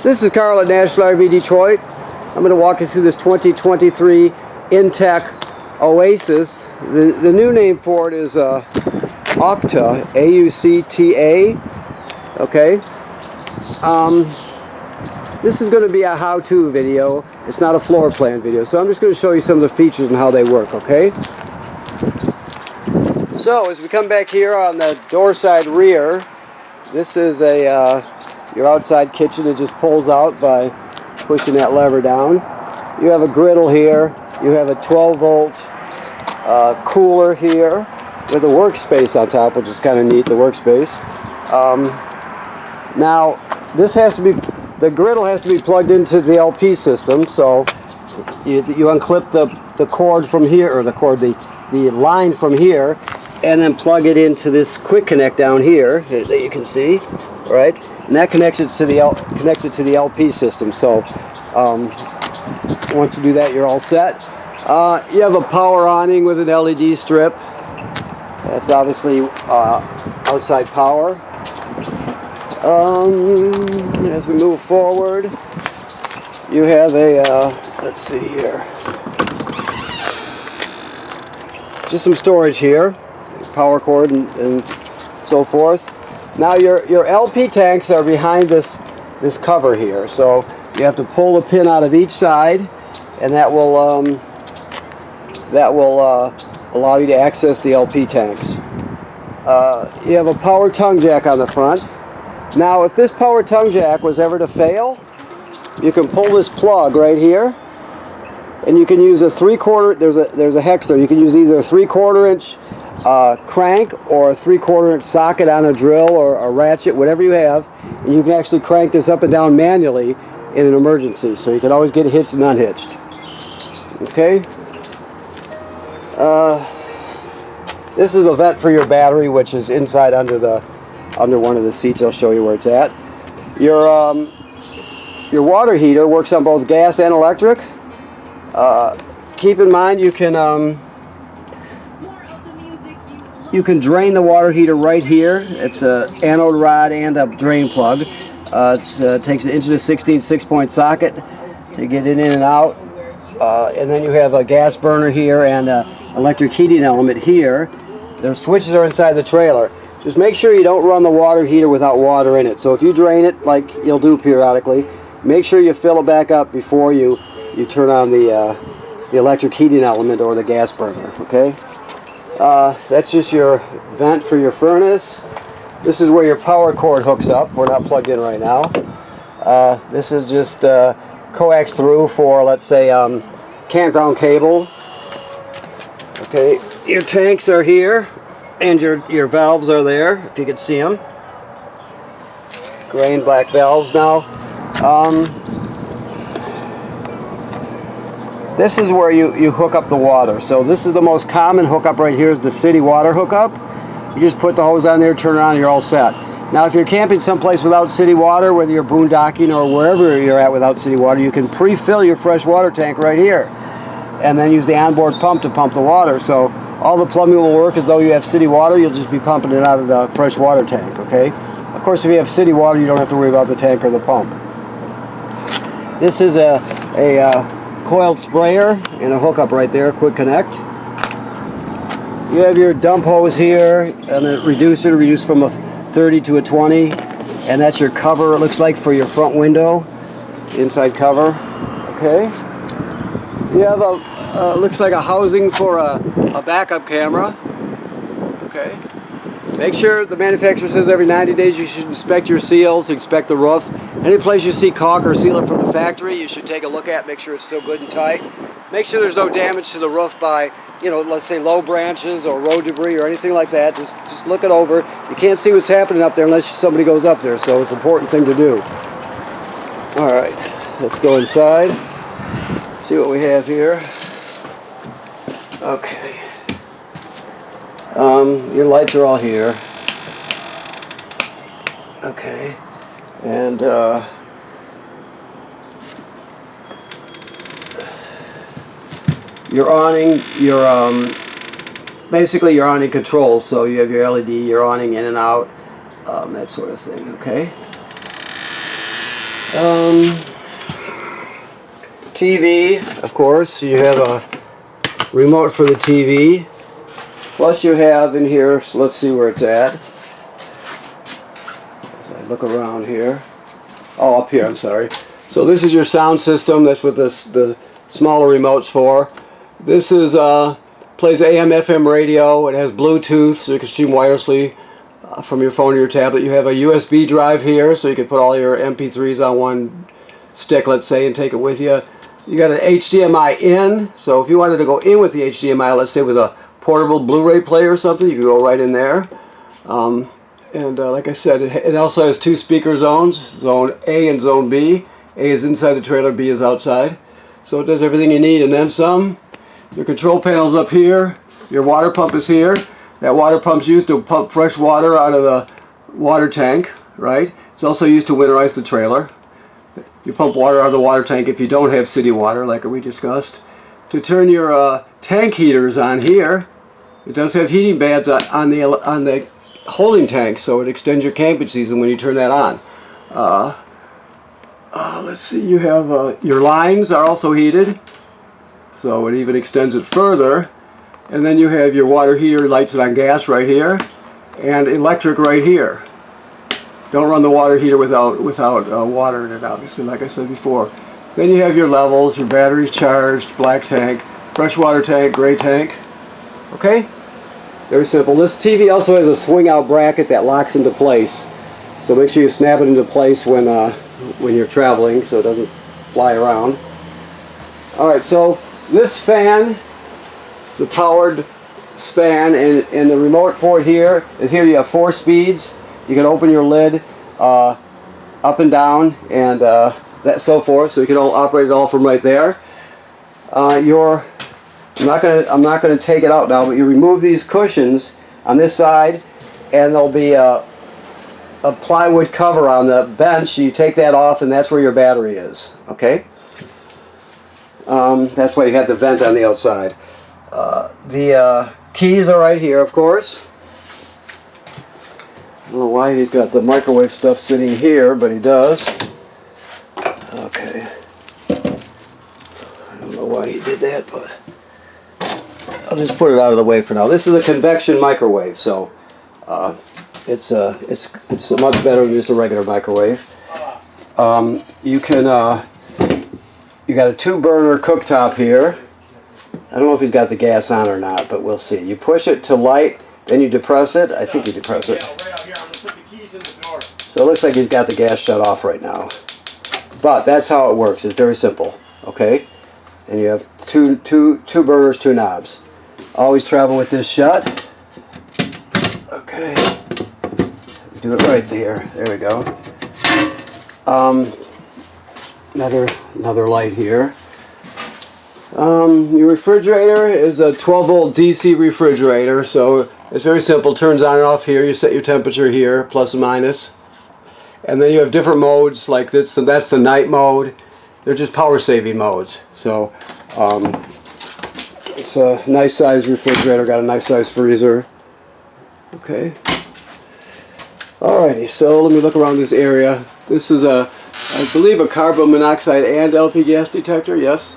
This is Carl at National RV Detroit. I'm going to walk you through this 2023 InTech Oasis. The new name for it is AUCTA, A-U-C-T-A. Okay. This is going to be a how-to video. It's not a floor plan video. So I'm just going to show you some of the features and how they work, okay? So as we come back here on the door side rear, this is your outside kitchen. It just pulls out by pushing that lever down. You have a griddle here. You have a 12-volt cooler here with a workspace on top, which is kind of neat, the workspace. Now, this has to be, the griddle has to be plugged into the LP system, so you unclip the cord from here, or the line from here, and then plug it into this quick connect down here that you can see, right? And that connects it to the LP system. So once you do that, you're all set. You have a power awning with an LED strip. That's obviously outside power. As we move forward, you have a let's see here, just some storage here, power cord and so forth. Now your LP tanks are behind this cover here, so you have to pull the pin out of each side, and that will allow you to access the LP tanks. You have a power tongue jack on the front. Now, if this power tongue jack was ever to fail, you can pull this plug right here, and you can use a 3/4. There's a hex there. You can use either a 3/4 inch crank or a 3/4 inch socket on a drill or a ratchet, whatever you have, and you can actually crank this up and down manually in an emergency, so you can always get it hitched and unhitched. Okay. This is a vent for your battery, which is inside under one of the seats. I'll show you where it's at. Your water heater works on both gas and electric. Keep in mind you can drain the water heater right here. It's an anode rod and a drain plug. It takes an 1 1/16 6-point socket to get it in and out. And then you have a gas burner here and an electric heating element here. The switches are inside the trailer. Just make sure you don't run the water heater without water in it. So if you drain it, like you'll do periodically, make sure you fill it back up before you turn on the electric heating element or the gas burner, okay? That's just your vent for your furnace. This is where your power cord hooks up. We're not plugged in right now. This is just coax through for, let's say, campground cable. Okay, your tanks are here, and your valves are there, if you can see them. Gray and black valves now. This is where you hook up the water. So this is the most common hookup right here, is the city water hookup. You just put the hose on there, turn it on, and you're all set. Now if you're camping someplace without city water, whether you're boondocking or wherever you're at without city water, you can pre-fill your fresh water tank right here, and then use the onboard pump to pump the water. So all the plumbing will work as though you have city water. You'll just be pumping it out of the fresh water tank, okay? Of course, if you have city water, you don't have to worry about the tank or the pump. This is a coiled sprayer and a hookup right there, quick connect. You have your dump hose here and a reducer to reduce from a 30 to a 20, and that's your cover, it looks like, for your front window, inside cover, okay? You have looks like a housing for a backup camera, okay? Make sure the manufacturer says every 90 days you should inspect your seals, inspect the roof. Any place you see caulk or sealant from the factory, you should take a look at, make sure it's still good and tight. Make sure there's no damage to the roof by, let's say low branches or road debris or anything like that. Just look it over. You can't see what's happening up there unless somebody goes up there, so it's an important thing to do. All right, let's go inside. See what we have here. Okay. Your lights are all here. Okay. And your awning, basically your awning controls. So you have your LED, your awning in and out, that sort of thing. Okay. TV, of course. You have a remote for the TV. Plus you have in here, so let's see where it's at. As I look around here. Oh, up here, I'm sorry. So this is your sound system. That's what the smaller remote's for. This is plays AM, FM radio. It has Bluetooth, so you can stream wirelessly from your phone or your tablet. You have a USB drive here, so you can put all your MP3s on one stick, let's say, and take it with you. You got an HDMI in, so if you wanted to go in with the HDMI, let's say with a portable Blu-ray player or something, you can go right in there. Like I said, it also has 2 speaker zones, Zone A and Zone B. A is inside the trailer, B is outside. So it does everything you need and then some. Your control panel's up here. Your water pump is here. That water pump's used to pump fresh water out of the water tank, right? It's also used to winterize the trailer. You pump water out of the water tank if you don't have city water, like we discussed. To turn your tank heaters on here, it does have heating bands on the holding tank, so it extends your camping season when you turn that on. Let's see, you have your lines are also heated, so it even extends it further. And then you have your water heater, lights it on gas right here, and electric right here. Don't run the water heater without water in it, obviously, like I said before. Then you have your levels, your batteries charged, black tank, freshwater tank, gray tank. Okay? Very simple. This TV also has a swing out bracket that locks into place. So make sure you snap it into place when you're traveling so it doesn't fly around. Alright, so this fan is a powered fan, and the remote for it here, and here you have 4 speeds. You can open your lid up and down and that so forth, so you can operate it all from right there. I'm not gonna take it out now, but you remove these cushions on this side, and there'll be a plywood cover on the bench. You take that off, and that's where your battery is. Okay. That's why you have the vent on the outside. The keys are right here, of course. I don't know why he's got the microwave stuff sitting here, but he does. Okay. I don't know why he did that, but I'll just put it out of the way for now. This is a convection microwave, so it's much better than just a regular microwave. You got a 2-burner cooktop here. I don't know if he's got the gas on or not, but we'll see. You push it to light, then you depress it. I think you depress it. So it looks like he's got the gas shut off right now. But that's how it works. It's very simple. Okay? And you have two burners, 2 knobs. Always travel with this shut. Okay. Do it right there. There we go. Another light here. Your refrigerator is a 12-volt DC refrigerator, so it's very simple. Turns on and off here. You set your temperature here, plus and minus. And then you have different modes, like this. That's the night mode. They're just power-saving modes. So it's a nice size refrigerator. Got a nice size freezer. Okay. Alrighty. So let me look around this area. This is I believe, a carbon monoxide and LP gas detector. Yes.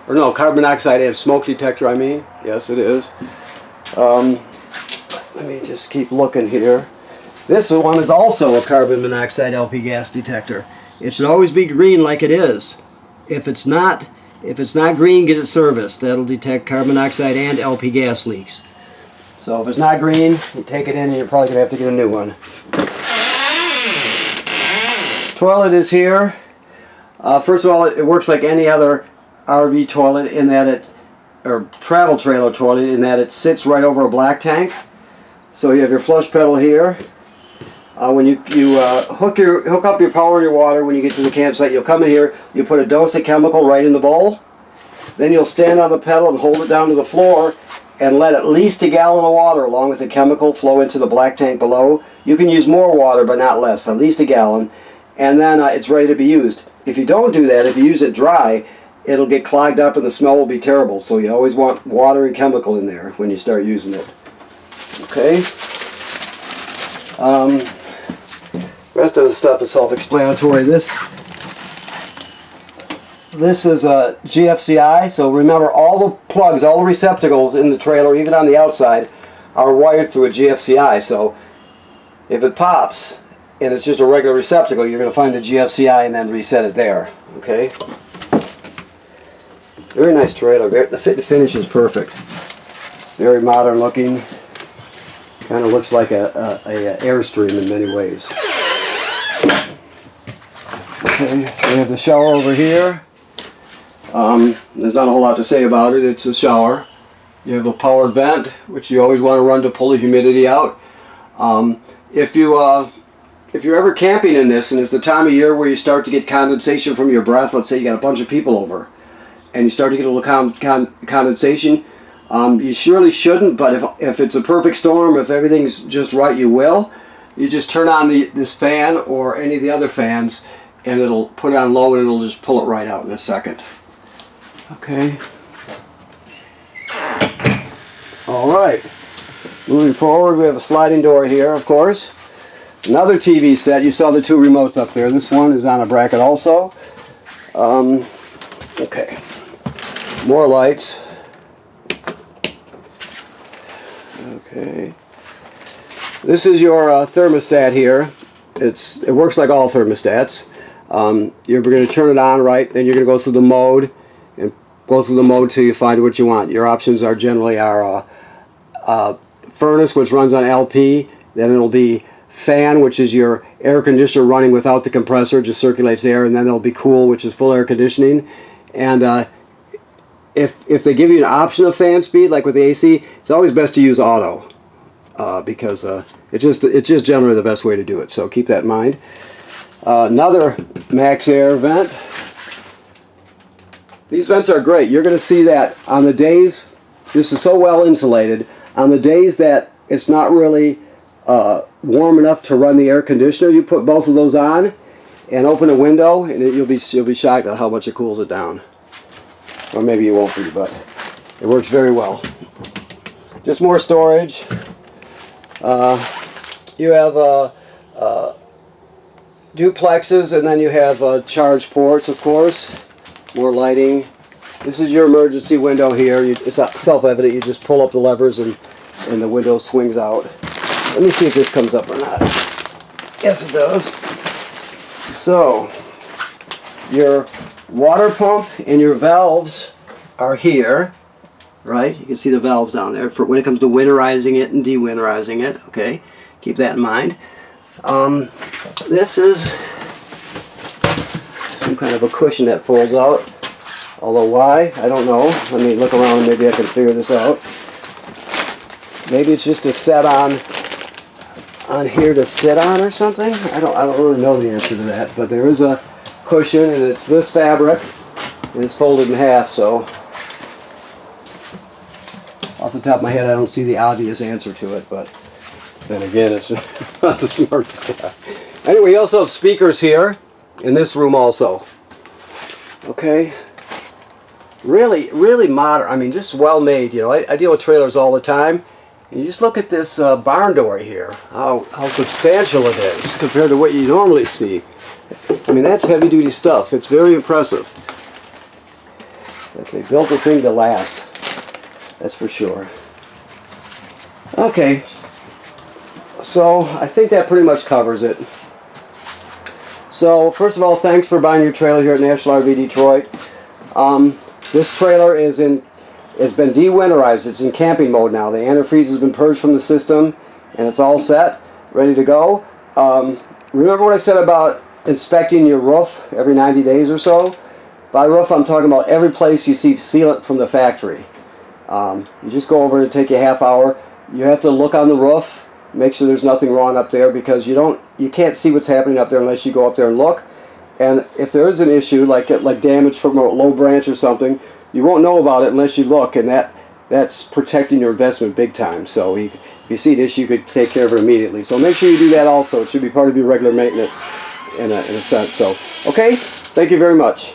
Or no, carbon monoxide and smoke detector, I mean. Yes, it is. Let me just keep looking here. This one is also a carbon monoxide LP gas detector. It should always be green like it is. If it's not green, get it serviced. That'll detect carbon monoxide and LP gas leaks. So if it's not green, you take it in and you're probably going to have to get a new one. Toilet is here. First of all, it works like any other RV toilet in that or travel trailer toilet, in that it sits right over a black tank. So you have your flush pedal here. When you hook up your power and your water, when you get to the campsite, you'll come in here, you put a dose of chemical right in the bowl. Then you'll stand on the pedal and hold it down to the floor and let at least a gallon of water along with the chemical flow into the black tank below. You can use more water, but not less, at least a gallon. And then it's ready to be used. If you don't do that, if you use it dry, it'll get clogged up and the smell will be terrible. So you always want water and chemical in there when you start using it. Okay. The rest of the stuff is self-explanatory. This this is a GFCI, so remember all the plugs, all the receptacles in the trailer, even on the outside, are wired through a GFCI. So if it pops and it's just a regular receptacle, you're going to find the GFCI and then reset it there. Okay? Very nice trailer. The fit and finish is perfect. It's very modern looking. Kind of looks like a Airstream in many ways. Okay, so we have the shower over here. There's not a whole lot to say about it. It's a shower. You have a powered vent, which you always want to run to pull the humidity out. If you're ever camping in this, and it's the time of year where you start to get condensation from your breath, let's say you got a bunch of people over, and you start to get a little condensation, you surely shouldn't, but if it's a perfect storm, if everything's just right, you will. You just turn on this fan or any of the other fans, and it'll put it on low and it'll just pull it right out in a second. Okay. Alright. Moving forward, we have a sliding door here, of course. Another TV set. You saw the two remotes up there. This one is on a bracket also. Okay. More lights. Okay. This is your thermostat here. It works like all thermostats. You're going to turn it on, right? Then you're going to go through the mode and go through the mode till you find what you want. Your options are generally furnace, which runs on LP. Then it'll be fan, which is your air conditioner running without the compressor, just circulates air. And then it'll be cool, which is full air conditioning. And if they give you an option of fan speed, like with the AC, it's always best to use auto because it's just generally the best way to do it. So keep that in mind. Another max air vent. These vents are great. You're going to see that on the days, this is so well insulated, on the days that it's not really warm enough to run the air conditioner, you put both of those on and open a window, and you'll be shocked at how much it cools it down. Or maybe you won't be, but it works very well. Just more storage. You have duplexes, and then you have charge ports, of course. More lighting. This is your emergency window here. It's self-evident. You just pull up the levers and the window swings out. Let me see if this comes up or not. Yes, it does. So, your water pump and your valves are here, right? You can see the valves down there for when it comes to winterizing it and dewinterizing it. Okay, keep that in mind. This is some kind of a cushion that folds out. Although why, I don't know. Let me look around and maybe I can figure this out. Maybe it's just a set on here to sit on or something. I don't really know the answer to that, but there is a cushion, and it's this fabric, and it's folded in half. So off the top of my head, I don't see the obvious answer to it, but then again, it's not the smartest guy. Anyway, you also have speakers here in this room also. Okay. Really, really modern. I mean, just well made. You know, I deal with trailers all the time. And you just look at this barn door here. How substantial it is compared to what you normally see. I mean, that's heavy duty stuff. It's very impressive. But they built the thing to last. That's for sure. Okay. So I think that pretty much covers it. So first of all, thanks for buying your trailer here at National RV Detroit. This trailer has been dewinterized. It's in camping mode now. The antifreeze has been purged from the system, and it's all set, ready to go. Remember what I said about inspecting your roof every 90 days or so? By roof, I'm talking about every place you see sealant from the factory. You just go over and take a half hour. You have to look on the roof, make sure there's nothing wrong up there, because you can't see what's happening up there unless you go up there and look. And if there is an issue, like damage from a low branch or something, you won't know about it unless you look, and that's protecting your investment big time. So if you see an issue, you could take care of it immediately. So make sure you do that also. It should be part of your regular maintenance in a sense. So, okay, thank you very much.